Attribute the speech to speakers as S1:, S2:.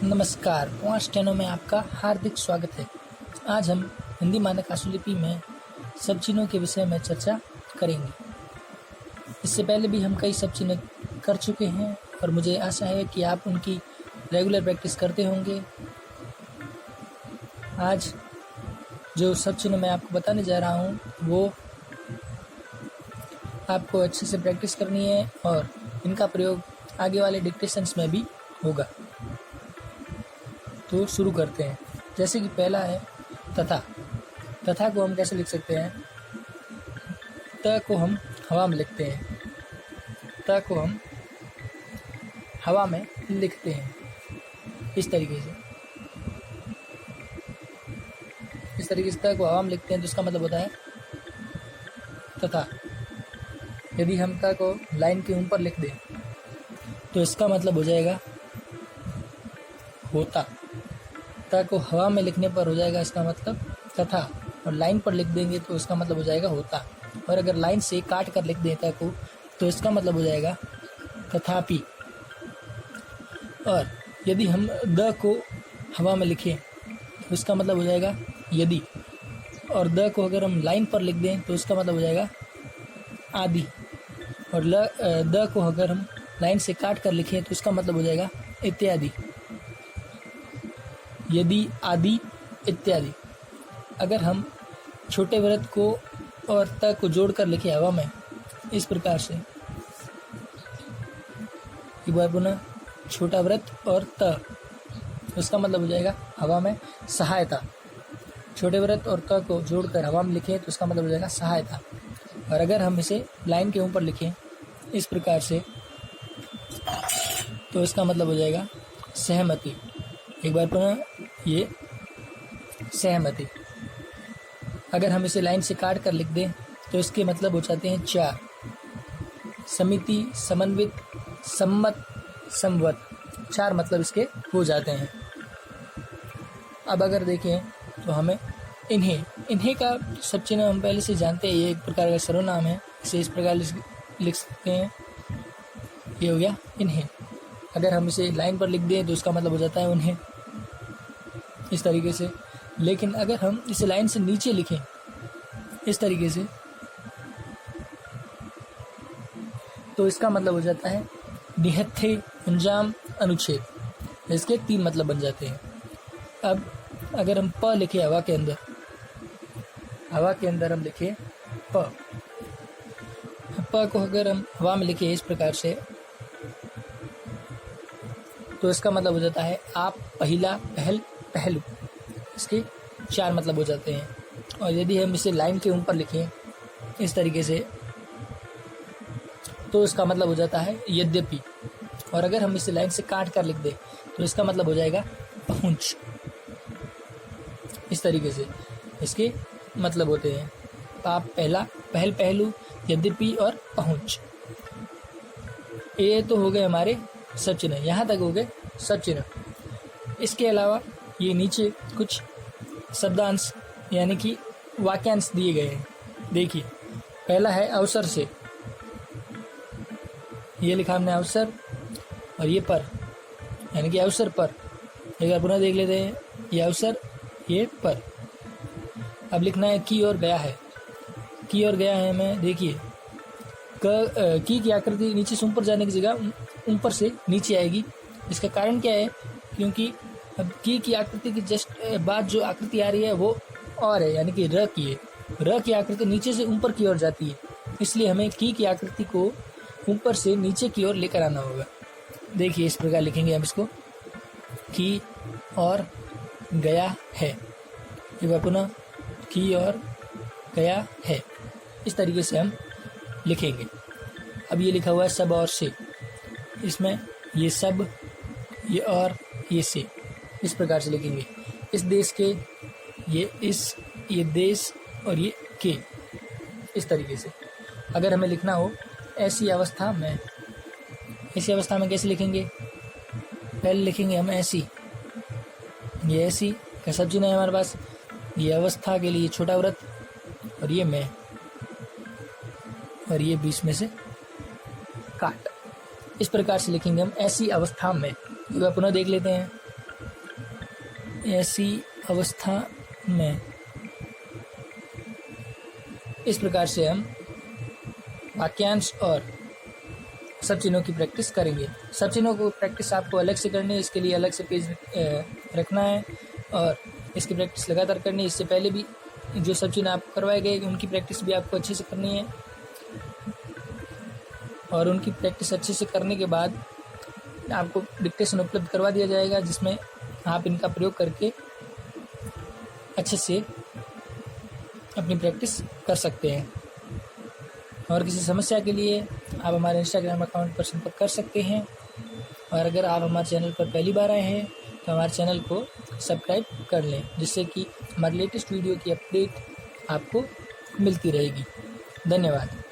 S1: नमस्कार, 5 स्टेनो में आपका हार्दिक स्वागत है। आज हम हिंदी मानक आशुलिपि में सब चिन्हों के विषय में चर्चा करेंगे। इससे पहले भी हम कई सब चिन्ह कर चुके हैं और मुझे आशा है कि आप उनकी रेगुलर प्रैक्टिस करते होंगे। आज जो सब चिन्ह मैं आपको बताने जा रहा हूँ वो आपको अच्छे से प्रैक्टिस करनी है और इनका प्रयोग आगे वाले डिक्टेशंस में भी होगा। तो शुरू करते हैं। जैसे कि पहला है तथा। तथा को हम कैसे लिख सकते हैं? त को हम हवा में लिखते हैं। त को हम हवा में लिखते हैं इस तरीके से। त को हवा में लिखते हैं तो इसका मतलब होता है तथा। यदि हम त को लाइन के ऊपर लिख दें तो इसका मतलब हो जाएगा होता। त को हवा में लिखने पर हो जाएगा इसका मतलब तथा, और लाइन पर लिख देंगे तो इसका मतलब हो जाएगा होता। और अगर लाइन से काट कर लिख दें त को तो इसका मतलब हो जाएगा तथापि। और यदि हम द को हवा में लिखें तो इसका मतलब हो जाएगा यदि, और द को अगर हम लाइन पर लिख दें तो इसका मतलब हो जाएगा आदि। और द को अगर हम लाइन से काट कर लिखें तो इसका मतलब हो जाएगा इत्यादि, यदि, आदि, इत्यादि। अगर हम छोटे व्रत को और त को जोड़कर लिखे हवा में इस प्रकार से, एक बार पुनः, छोटा व्रत और त, उसका मतलब हो जाएगा हवा में सहायता। छोटे व्रत और त को जोड़कर हवा में लिखें तो इसका मतलब हो जाएगा सहायता। और अगर हम इसे लाइन के ऊपर लिखें इस प्रकार से तो इसका मतलब हो जाएगा सहमति। एक बार पुनः, ये सहमति। अगर हम इसे लाइन से काट कर लिख दें तो इसके मतलब हो जाते हैं चार: समिति, समन्वित, सम्मत, संवत। चार मतलब इसके हो जाते हैं। अब अगर देखें तो हमें इन्हें का सब चिन्ह हम पहले से जानते हैं। ये एक प्रकार का सर्वनाम है, इसे इस प्रकार लिख सकते हैं। ये हो गया इन्हें। अगर हम इसे लाइन पर लिख दें तो इसका मतलब हो जाता है उन्हें, इस तरीके से। लेकिन अगर हम इसे लाइन से नीचे लिखें इस तरीके से तो इसका मतलब हो जाता है निहत्थे, अंजाम, अनुच्छेद। इसके 3 मतलब बन जाते हैं। अब अगर हम प लिखे हवा के अंदर हम लिखे प को अगर हम हवा में लिखे इस प्रकार से तो इसका मतलब हो जाता है आप, पहिला, पहल, पहलू। इसके 4 मतलब हो जाते हैं। और यदि हम इसे लाइन के ऊपर लिखें इस तरीके से तो इसका मतलब हो जाता है यद्यपि। और अगर हम इसे लाइन से काट कर लिख दें तो इसका मतलब हो जाएगा पहुंच। इस तरीके से इसके मतलब होते हैं आप, पहला, पहल, पहलू, यद्यपि और पहुंच। ये तो हो गए हमारे सब चिन्ह, यहाँ तक हो गए सब चिन्ह। इसके अलावा ये नीचे कुछ शब्दांश यानी कि वाक्यांश दिए गए हैं। देखिए, पहला है अवसर से। ये लिखा हमने अवसर, और ये पर यानी कि अवसर पर। एक बार पुनः देख लेते हैं। ये अवसर, ये पर। अब लिखना है की और गया है। की और गया है हमें। देखिए, की आकृति नीचे से ऊपर जाने की जगह ऊपर से नीचे आएगी। इसका कारण क्या है? क्योंकि अब की आकृति की जस्ट बाद जो आकृति आ रही है वो और है, यानी कि र की है। र की आकृति नीचे से ऊपर की ओर जाती है, इसलिए हमें की आकृति को ऊपर से नीचे की ओर लेकर आना होगा। देखिए, इस प्रकार लिखेंगे हम इसको, की और गया है। एक बार पुनः, की और गया है। इस तरीके से हम लिखेंगे। अब ये लिखा हुआ है सब और से। इसमें ये सब, ये और, ये से। इस प्रकार से लिखेंगे। इस देश के, ये इस, ये देश और ये के। इस तरीके से अगर हमें लिखना हो ऐसी अवस्था में, ऐसी अवस्था में कैसे लिखेंगे? पहले लिखेंगे हम ऐसी। ये ऐसी का सब चिन्ह है हमारे पास। ये अवस्था के लिए छोटा व्रत, और ये मैं, और ये बीच में से काट। इस प्रकार से लिखेंगे हम ऐसी अवस्था में। तो पुनः देख लेते हैं। ऐसी अवस्था में इस प्रकार से हम वाक्यांश और सब चिन्हों की प्रैक्टिस करेंगे। सब चिन्हों को प्रैक्टिस आपको अलग से करनी है, इसके लिए अलग से पेज रखना है और इसकी प्रैक्टिस लगातार करनी है। इससे पहले भी जो सब चिन्ह आपको करवाए गए उनकी प्रैक्टिस भी आपको अच्छे से करनी है और उनकी प्रैक्टिस अच्छे से करने के बाद आपको डिक्टेशन उपलब्ध करवा दिया जाएगा, जिसमें आप इनका प्रयोग करके अच्छे से अपनी प्रैक्टिस कर सकते हैं। और किसी समस्या के लिए आप हमारे इंस्टाग्राम अकाउंट पर संपर्क कर सकते हैं। और अगर आप हमारे चैनल पर पहली बार आए हैं तो हमारे चैनल को सब्सक्राइब कर लें, जिससे कि हमारे लेटेस्ट वीडियो की अपडेट आपको मिलती रहेगी। धन्यवाद।